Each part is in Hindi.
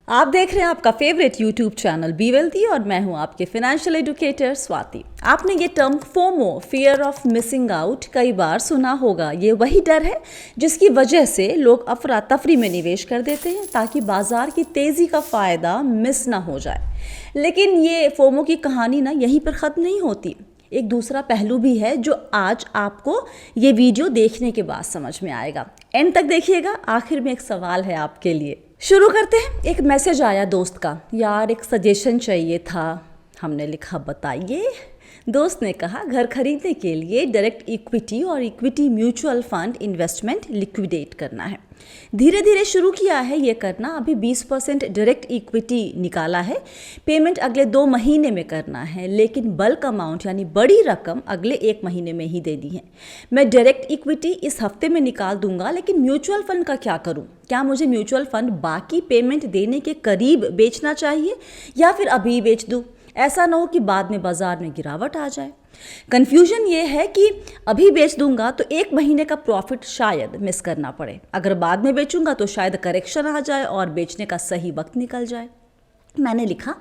आप देख रहे हैं आपका favourite YouTube channel be wealthy और मैं हूं आपके फाइनेंशियल एजुकेटर स्वाति। आपने ये term FOMO, fear of missing out, कई बार सुना होगा। ये वही डर है जिसकी वजह से लोग अफरा तफरी में निवेश कर देते हैं ताकि बाजार की तेज़ी का फ़ायदा मिस ना हो जाए। लेकिन ये फोमो की कहानी ना यहीं पर ख़त्म नहीं होती। एक दूसरा पहलू भी है जो आज आपको ये वीडियो देखने के बाद समझ में आएगा। एंड तक देखिएगा। आखिर में एक सवाल है आपके लिए। शुरू करते हैं। एक मैसेज आया दोस्त का, यार एक सजेशन चाहिए था। हमने लिखा बताइए। दोस्त ने कहा घर खरीदने के लिए डायरेक्ट इक्विटी और equity mutual fund investment liquidate करना है। धीरे धीरे शुरू किया है ये करना। अभी 20% डायरेक्ट इक्विटी निकाला है। पेमेंट अगले 2 महीने में करना है, लेकिन बल्क अमाउंट यानी बड़ी रकम अगले 1 महीने में ही दे दी है। मैं डायरेक्ट इक्विटी इस हफ्ते में निकाल दूंगा, लेकिन म्यूचुअल फंड का क्या करूं? क्या मुझे म्यूचुअल फंड बाकी पेमेंट देने के करीब बेचना चाहिए या फिर अभी बेच दूं? ऐसा ना हो कि बाद में बाजार में गिरावट आ जाए। कंफ्यूजन ये है कि अभी बेच दूंगा तो 1 महीने का प्रॉफिट शायद मिस करना पड़े। अगर बाद में बेचूंगा तो शायद करेक्शन आ जाए और बेचने का सही वक्त निकल जाए। मैंने लिखा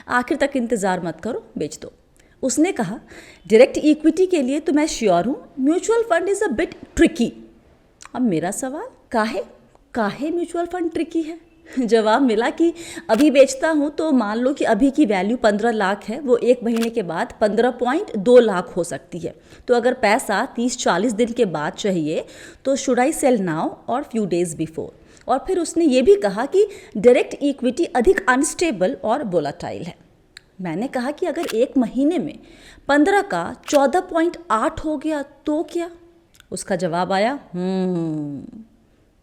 आखिर तक इंतज़ार मत करो, बेच दो। उसने कहा डायरेक्ट इक्विटी के लिए तो मैं श्योर हूँ, mutual fund is a bit tricky. अब मेरा सवाल, काहे म्यूचुअल फंड ट्रिकी है? जवाब मिला कि अभी बेचता हूँ तो मान लो कि अभी की वैल्यू 15 लाख है, वो 1 महीने के बाद 15.2 लाख हो सकती है। तो अगर पैसा 30-40 दिन के बाद चाहिए तो शुड आई सेल नाउ और फ्यू डेज बिफोर। और फिर उसने ये भी कहा कि डायरेक्ट इक्विटी अधिक अनस्टेबल और वोलाटाइल है। मैंने कहा कि अगर 1 महीने में 15 का 14.8 हो गया तो क्या? उसका जवाब आया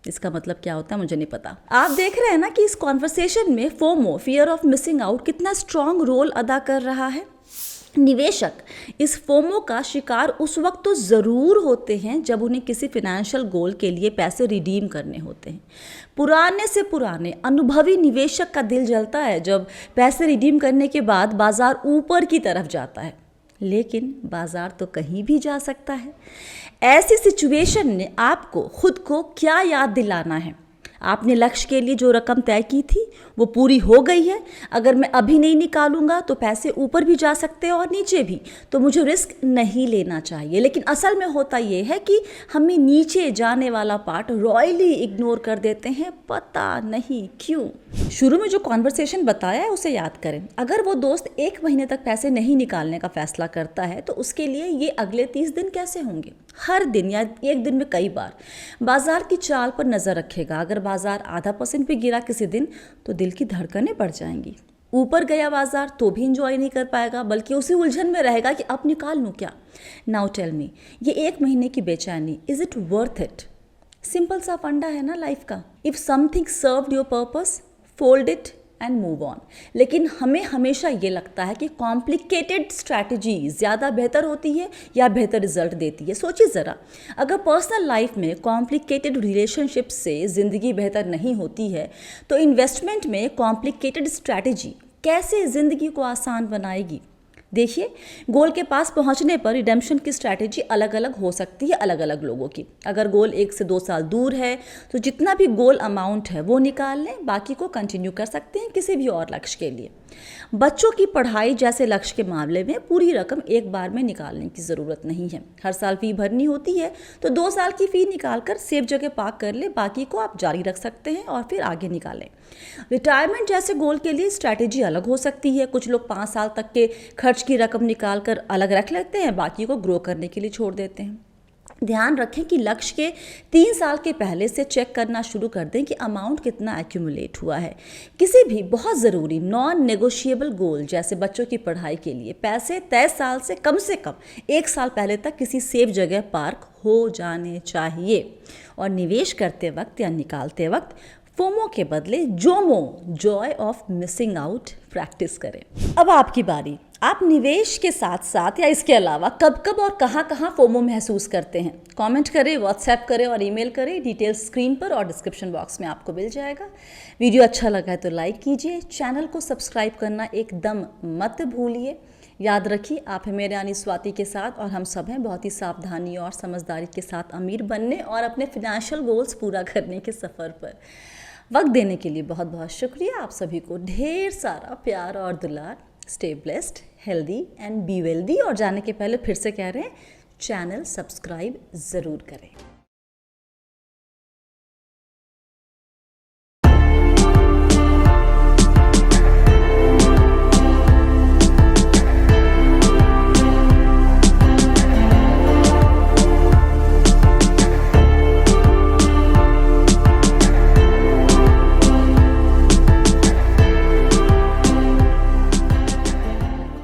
इसका मतलब क्या होता है मुझे नहीं पता। आप देख रहे हैं ना कि इस कॉन्वर्सेशन में FOMO, fear of missing out, कितना स्ट्रॉन्ग रोल अदा कर रहा है। निवेशक इस फोमो का शिकार उस वक्त तो ज़रूर होते हैं जब उन्हें किसी फिनेंशियल गोल के लिए पैसे रिडीम करने होते हैं। पुराने से पुराने अनुभवी निवेशक का दिल जलता है जब पैसे रिडीम करने के बाद बाजार ऊपर की तरफ जाता है, लेकिन बाजार तो कहीं भी जा सकता है। ऐसी सिचुएशन ने आपको खुद को क्या याद दिलाना है? आपने लक्ष्य के लिए जो रकम तय की थी वो पूरी हो गई है। अगर मैं अभी नहीं निकालूंगा तो पैसे ऊपर भी जा सकते हैं और नीचे भी, तो मुझे रिस्क नहीं लेना चाहिए। लेकिन असल में होता ये है कि हमें नीचे जाने वाला पार्ट रॉयली इग्नोर कर देते हैं, पता नहीं क्यों। शुरू में जो कॉन्वर्सेशन बताया है उसे याद करें। अगर वो दोस्त 1 महीने तक पैसे नहीं निकालने का फैसला करता है तो उसके लिए ये अगले 30 दिन कैसे होंगे? हर दिन या 1 दिन में कई बार बाजार की चाल पर नज़र रखेगा। अगर बाजार आधा % भी गिरा किसी दिन तो दिल की धड़कनें बढ़ जाएंगी। ऊपर गया बाजार तो भी इंजॉय नहीं कर पाएगा, बल्कि उसी उलझन में रहेगा कि अब निकाल लूँ क्या। नाउ टेल मी, ये 1 महीने की बेचैनी, is it worth it? Simple सा फंडा है ना लाइफ का। If something served your purpose, fold it and move on. लेकिन हमें हमेशा ये लगता है कि कॉम्प्लिकेटेड स्ट्रैटेजी ज़्यादा बेहतर होती है या बेहतर रिजल्ट देती है। सोचिए ज़रा, अगर पर्सनल लाइफ में कॉम्प्लिकेटेड रिलेशनशिप से ज़िंदगी बेहतर नहीं होती है तो इन्वेस्टमेंट में कॉम्प्लिकेटेड स्ट्रैटेजी कैसे ज़िंदगी को आसान बनाएगी? देखिए, गोल के पास पहुंचने पर रिडेम्पशन की स्ट्रैटेजी अलग अलग हो सकती है अलग अलग लोगों की। अगर गोल 1 से 2 साल दूर है तो जितना भी गोल अमाउंट है वो निकाल लें, बाकी को कंटिन्यू कर सकते हैं किसी भी और लक्ष्य के लिए। बच्चों की पढ़ाई जैसे लक्ष्य के मामले में पूरी रकम एक बार में निकालने की ज़रूरत नहीं है। हर साल फ़ी भरनी होती है तो 2 साल की फ़ी निकाल कर सेफ जगह पार्क कर ले, बाकी को आप जारी रख सकते हैं और फिर आगे निकालें। रिटायरमेंट जैसे गोल के लिए स्ट्रैटेजी अलग हो सकती है। कुछ लोग 5 साल तक के खर्च की रकम निकाल कर अलग रख लेते हैं, बाकी को ग्रो करने के लिए छोड़ देते हैं। ध्यान रखें कि लक्ष्य के 3 साल के पहले से चेक करना शुरू कर दें कि अमाउंट कितना एक्यूमुलेट हुआ है। किसी भी बहुत ज़रूरी नॉन नेगोशिएबल गोल जैसे बच्चों की पढ़ाई के लिए पैसे तय साल से कम 1 साल पहले तक किसी सेफ जगह पार्क हो जाने चाहिए। और निवेश करते वक्त या निकालते वक्त फोमो के बदले Jomo, Joy of missing out, practice करें। अब आपकी बारी। आप निवेश के साथ साथ या इसके अलावा कब कब और कहाँ कहाँ फोमो महसूस करते हैं? कमेंट करें, व्हाट्सएप करें और ईमेल करें। डिटेल्स स्क्रीन पर और डिस्क्रिप्शन बॉक्स में आपको मिल जाएगा। वीडियो अच्छा लगा है तो लाइक कीजिए। चैनल को सब्सक्राइब करना एकदम मत भूलिए। याद रखिए, आप हैं मेरे यानी स्वाति के साथ और हम सब हैं बहुत ही सावधानी और समझदारी के साथ अमीर बनने और अपने फिनेंशियल गोल्स पूरा करने के सफ़र पर। वक्त देने के लिए बहुत बहुत शुक्रिया। आप सभी को ढेर सारा प्यार और दुलार। Stay blessed, healthy and be wealthy. और जाने के पहले फिर से कह रहे हैं, चैनल सब्सक्राइब ज़रूर करें।